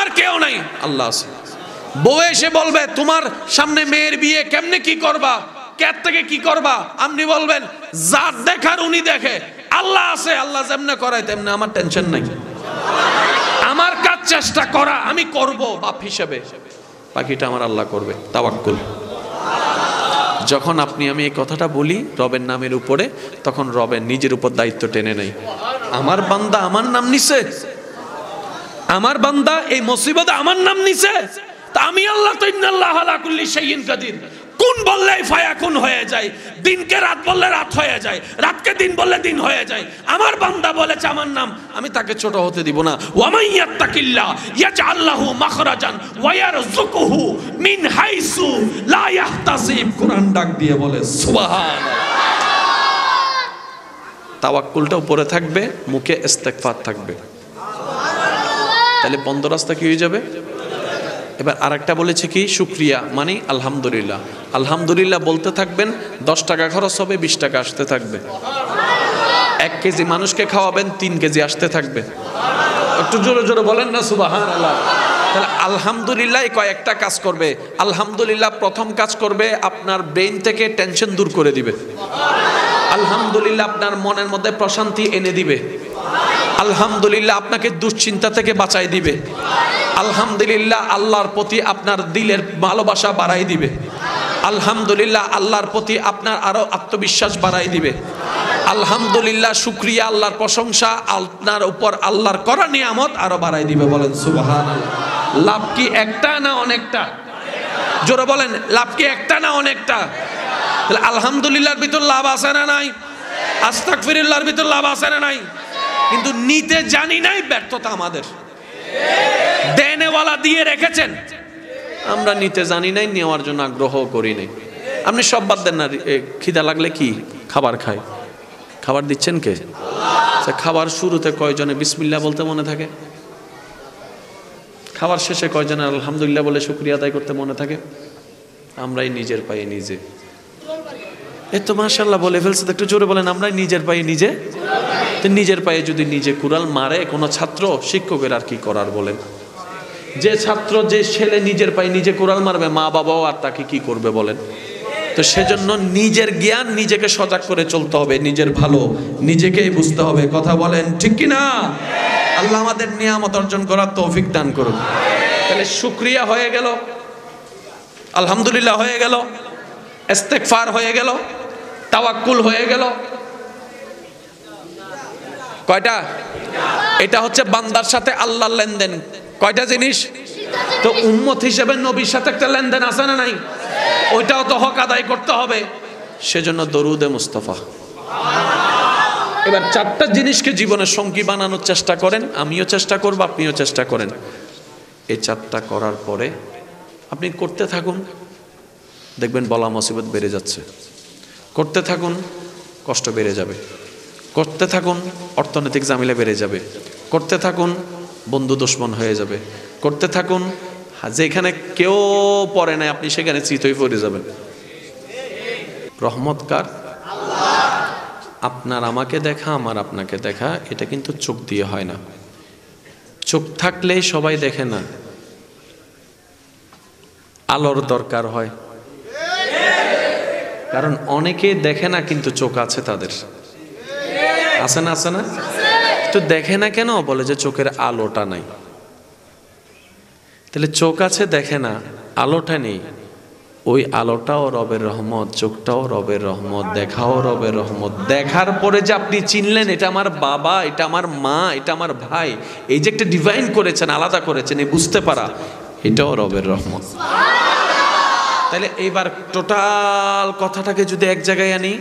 আমার কেউ নাই, আল্লাহ আছে। বউ এসে বলবে তোমার সামনে মেয়ের বিয়ে কেমনে কি করবা, কার থেকে কি করবা, আপনি বলবেন যার দেখার উনি দেখে, আল্লাহ আছে, আল্লাহ যেমনে করায় তেমনে, আমার টেনশন নাই, আমার কাজ চেষ্টা করা আমি করব বাপ হিসেবে, বাকিটা আমার আল্লাহ করবে। তাওয়াক্কুল। যখন আপনি আমি এই কথাটা বলি রবের নামের উপরে, তখন রবের নিজের উপর দায়িত্ব টেনে নেই। আমার বান্দা আমার নাম নিছে, আমার বান্দা এই মুসিবতে আমার নাম নিছে, তা আমি আল্লাহ তো ইন্নাল্লাহ আলা কুল্লি শাইইন কাদির, কোন বললে ফায়াকুন হয়ে যায়, দিনকে রাত বললে রাত হয়ে যায়, রাতকে দিন বললে দিন হয়ে যায়। আমার বান্দা বলেছে আমার নাম, আমি তাকে ছোট হতে দিব না। ওয়া মান ইয়াত্তাকিল্লাহ ইয়াজআল লাহু মাখরাজান ওয়া ইয়ারযুকুহু মিন হাইসু লা ইয়াহতাসিব। কোরআন ডাক দিয়ে বলে সুবহানাল্লাহ। তাওয়াক্কুলটা উপরে থাকবে, মুখে ইস্তেগফার থাকবে, তাহলে বন্ধ রাস্তা কি হয়ে যাবে। এবার আরেকটা বলেছে কি, শুকরিয়া মানে আলহামদুলিল্লাহ। আলহামদুলিল্লাহ বলতে থাকবেন, 10 টাকা খরচ হবে, 20 টাকা আসতে থাকবে। 1 কেজি মানুষকে খাওয়াবেন, 3 কেজি আসতে থাকবে। একটু জোরে জোরে বলেন না সুবহানাল্লাহ। তাহলে আলহামদুলিল্লাহ কয়েকটা কাজ করবে। আলহামদুলিল্লাহ প্রথম কাজ করবে, আপনার ব্রেন থেকে টেনশন দূর করে দিবে। আলহামদুলিল্লাহ আপনার মনের মধ্যে প্রশান্তি এনে দিবে। আলহামদুলিল্লাহ আপনাকে দুশ্চিন্তা থেকে বাঁচাই দিবে। আলহামদুলিল্লাহ আল্লাহর প্রতি আপনার দিলের ভালোবাসা বাড়াই দিবে। আলহামদুলিল্লাহ আল্লাহর প্রতি আপনার আরো আত্মবিশ্বাস বাড়াই দিবে। আলহামদুলিল্লাহ শুকরিয়া, আল্লাহর প্রশংসা, আপনার উপর আল্লাহর করা নিয়ামত আরো বাড়াই দিবে। বলেন সুবহানাল্লাহ। লাভ কি একটা না অনেকটা? জোরে বলেন, লাভ কি একটা না অনেকটা? তাহলে আলহামদুলিল্লাহর ভিতর লাভ আছে না নাই? আস্তাগফিরুল্লাহর ভিতর লাভ আছে না নাই? কিন্তু নিতে জানি নাই, ব্যর্থতা আমাদের। দেনেওয়ালা দিয়ে রেখেছেন, আমরা নিতে জানি নাই, নেওয়ার জন্য আগ্রহ করি নাই। আপনি সব বাদ দেন না, খিদা লাগলে কি খাবার খায়, খাবার দিচ্ছেন কে? খাবার শুরুতে কয়জনে বিসমিল্লাহ বলতে মনে থাকে? খাবার শেষে কয়জনে আলহামদুলিল্লাহ বলে শুকরিয়া আদায় করতে মনে থাকে? আমরাই নিজের পায়ে নিজে। এত মাশাআল্লাহ বলে ফেলছে, একটু জোরে বলেন, আমরাই নিজের পায়ে নিজে। নিজের পায়ে যদি নিজে কুড়াল মারে কোনো ছাত্র, শিক্ষকের আর কি করার বলেন? যে ছাত্র, যে ছেলে নিজের পায়ে নিজে কুড়াল মারবে, মা বাবাও আর তাকে কি করবে বলেন? তো সেজন্য নিজের জ্ঞান, নিজেকে সজাগ করে চলতে হবে, নিজের ভালো নিজেকেই বুঝতে হবে। কথা বলেন ঠিক কি না? আল্লাহ আমাদের নিয়ামত অর্জন করার তৌফিক দান করুন। তাহলে শুকরিয়া হয়ে গেল, আলহামদুলিল্লাহ হয়ে গেল, ইস্তেগফার হয়ে গেল, তাওয়াক্কুল হয়ে গেল। কয়টা? এটা হচ্ছে বান্দার সাথে আল্লাহর লেনদেন। কয়টা জিনিস? তো উম্মত হিসেবে নবীর সাথে একটা লেনদেন আছে না নাই? ওইটাও তো হক আদায় করতে হবে। সেজন্য দরুদে মুস্তাফা। এবার 4টা জিনিসকে জীবনের সঙ্গী বানানোর চেষ্টা করেন, আমিও চেষ্টা করব, আপনিও চেষ্টা করেন। এই 4টা করার পরে আপনি করতে থাকুন, দেখবেন বলা মুসিবত বেড়ে যাচ্ছে। করতে থাকুন, কষ্ট বেড়ে যাবে। করতে থাকুন, অর্থনৈতিক ঝামেলা বেড়ে যাবে। করতে থাকুন, বন্ধু দুশ্মন হয়ে যাবে। করতে থাকুন, যেখানে কেউ পড়ে নাই আপনি সেখানে চিতই পড়ে যাবেন। রহমত কার? আপনার আমাকে দেখা, আমার আপনাকে দেখা, এটা কিন্তু চোখ দিয়ে হয় না। চোখ থাকলেই সবাই দেখে না, আলোর দরকার হয়। কারণ অনেকে দেখে না, কিন্তু চোখ আছে তাদের। আছে না? আছে না? তো দেখে না কেন? বলে যে চোখের আলোটা নাই। তাহলে চোখ আছে, দেখে না, আলোটা নেই। ওই আলোটাও রবের রহমত, চোখটাও রবের রহমত, দেখাও রবের রহমত। দেখার পরে যে আপনি চিনলেন এটা আমার বাবা, এটা আমার মা, এটা আমার ভাই, এই যে একটা ডিভাইন করেছেন, আলাদা করেছেন, এই বুঝতে পারা, এটাও রবের রহমত। তাহলে এইবার টোটাল কথাটাকে যদি এক জায়গায় আনি,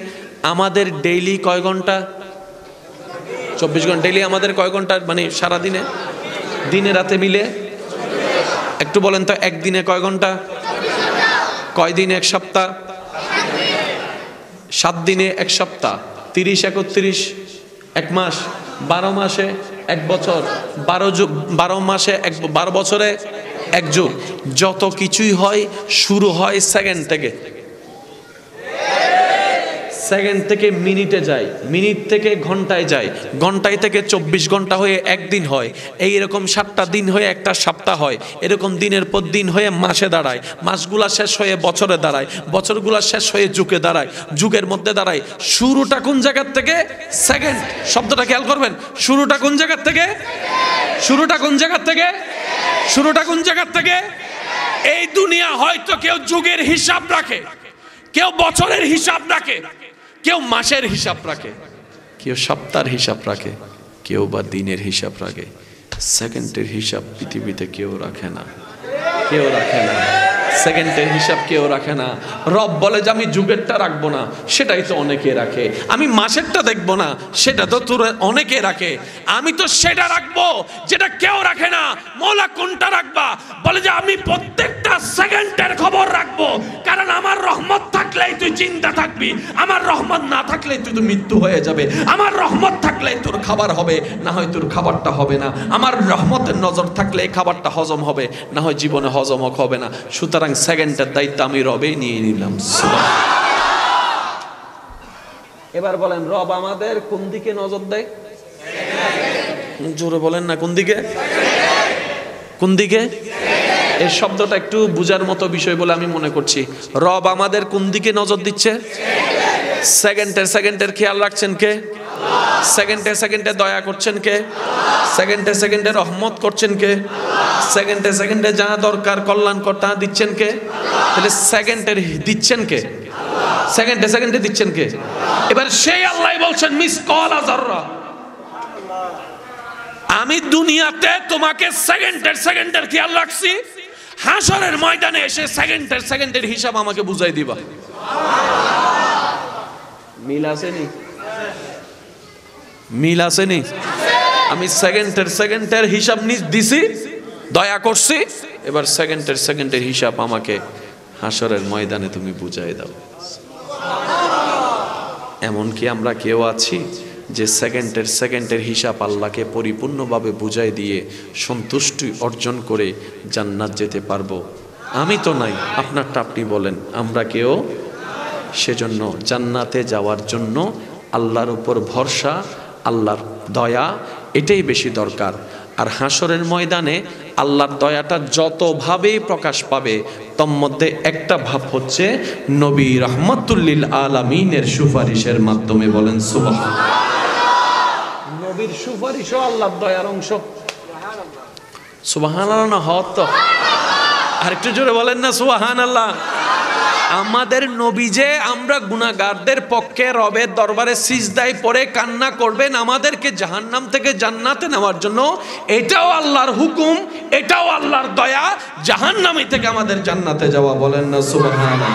আমাদের ডেইলি কয় ঘন্টা? 24 ঘন্টা। ডেইলি আমাদের কয় ঘন্টা, মানে সারাদিনে, দিনে রাতে মিলে? একটু বলেন তো, একদিনে কয় ঘন্টা? কয় দিনে? 1 সপ্তাহ। 7 দিনে 1 সপ্তাহ, 30 31 1 মাস, 12 মাসে 1 বছর, 12 মাসে 12 বছরে 1 যুগ। যত কিছুই হয় শুরু হয় সেকেন্ড থেকে। সেকেন্ড থেকে মিনিটে যায়, মিনিট থেকে ঘন্টায় যায়, ঘন্টায় থেকে 24 ঘন্টা হয়ে একদিন হয়, এইরকম 7টা দিন হয়ে একটা সপ্তাহ হয়, এরকম দিনের পর দিন হয়ে মাসে দাঁড়ায়, মাসগুলা শেষ হয়ে বছরে দাঁড়ায়, বছরগুলা শেষ হয়ে যুগে দাঁড়ায়, যুগের মধ্যে দাঁড়ায়। শুরুটা কোন জায়গার থেকে? সেকেন্ড। শব্দটা খেয়াল করবেন, শুরুটা কোন জায়গার থেকে? শুরুটা কোন জায়গার থেকে? শুরুটা কোন জায়গার থেকে? এই দুনিয়া হয়তো কেউ যুগের হিসাব রাখে, কেউ বছরের হিসাব রাখে, কেউ মাসের হিসাব রাখে, কেউ সপ্তাহের হিসাব রাখে, কেউ বা দিনের হিসাব রাখে। সেকেন্ডের হিসাব পৃথিবীতে কেউ রাখে না, কেউ রাখে না। সেকেন্ডের হিসাব কেউ রাখে না। রব বলে যে আমি যুগেরটা রাখবো না, সেটাই তো অনেকে রাখে। আমি মাসেরটা দেখবো না, সেটা তো তোর অনেকে রাখে। আমি তো সেটা রাখবো যেটা কেউ রাখে না। মৌলা কোনটা রাখবা? বলে যে আমি প্রত্যেকটা সেকেন্ডের খবর রাখবো, কারণ আমার রহমত থাকলেই তুই চিন্তা থাকবি, আমার রহমত না থাকলেই তুই তো মৃত্যু হয়ে যাবে। আমার রহমত থাকলেই তোর খাবার হবে, না হয় তোর খাবারটা হবে না। আমার রহমতের নজর থাকলে খাবারটা হজম হবে, না হয় জীবনে হজম হবে না। সুতরাং সেকেন্ডের দায়িত্ব আমি রবেই নিয়ে নিলাম। এবার বলেন, রব আমাদের কোন দিকে নজর দেয়? জোরে বলেন না, কোন দিকে? কোন দিকে? এই শব্দটা একটু বুঝার মতো বিষয় বলে আমি মনে করছি। রব আমাদের কোন দিকে নজর দিচ্ছে? সেকেন্ডের সেকেন্ডের খেয়াল রাখছেন কে? সেকেন্ডে সেকেন্ডে দয়া করছেন কে? সেকেন্ডে সেকেন্ডে রহমত করছেন কে? সেকেন্ডে সেকেন্ডে যা দরকার কল্যাণকর তা দিচ্ছেন কে? তাহলে সেকেন্ডের দিচ্ছেন কে? সেকেন্ডে সেকেন্ডে দিচ্ছেন কে? এবার সেই আল্লাহ বলছেন মিসকাল যাররা, আমি দুনিয়াতে তোমাকে সেকেন্ডের সেকেন্ডের খেয়াল রাখছি, হাসরের ময়দানে এসে সেকেন্ডের সেকেন্ডের হিসাব আমাকে বুঝাই দিবা। মিল আসেনি? মিল আসেনি? আমি সেকেন্ডের সেকেন্ডের হিসাব দিছি, দয়া করছি, এবার সেকেন্ডের সেকেন্ডের হিসাব আমাকে হাসরের ময়দানে তুমি বুঝাই দাও। এমন কি আমরা কেউ আছি যে সেকেন্ডের সেকেন্ডের হিসাব আল্লাহকে পরিপূর্ণভাবে বুঝাই দিয়ে সন্তুষ্টি অর্জন করে জান্নাত যেতে পারবো? আমি তো নাই, আপনারটা আপনি বলেন। আমরা কেউ। সেজন্য জান্নাতে যাওয়ার জন্য আল্লাহর উপর ভরসা, আল্লাহর দয়া, এটাই বেশি দরকার। আর হাসরের ময়দানে আল্লাহর দয়াটা যতভাবেই প্রকাশ পাবে, তন্মধ্যে একটা ভাব হচ্ছে নবী রাহমাতুল্লিল আলামিনের সুপারিশের মাধ্যমে। বলেন সুবহানাল্লাহ। নবীর সুপারিশও আল্লাহর দয়ার অংশ। সুবহানাল্লাহ না হত? আরেকটু জোরে বলেন না সুবহানাল্লাহ। আমাদের নবী যে আমরা গুনাহগারদের পক্ষে রবের দরবারে সিজদায় পড়ে কান্না করবেন আমাদেরকে জাহান্নাম থেকে জান্নাতে নেওয়ার জন্য, এটাও আল্লাহর হুকুম, এটাও আল্লাহর দয়া, জাহান্নামী থেকে আমাদের জান্নাতে যাওয়া। বলেন না সুবহানাল্লাহ।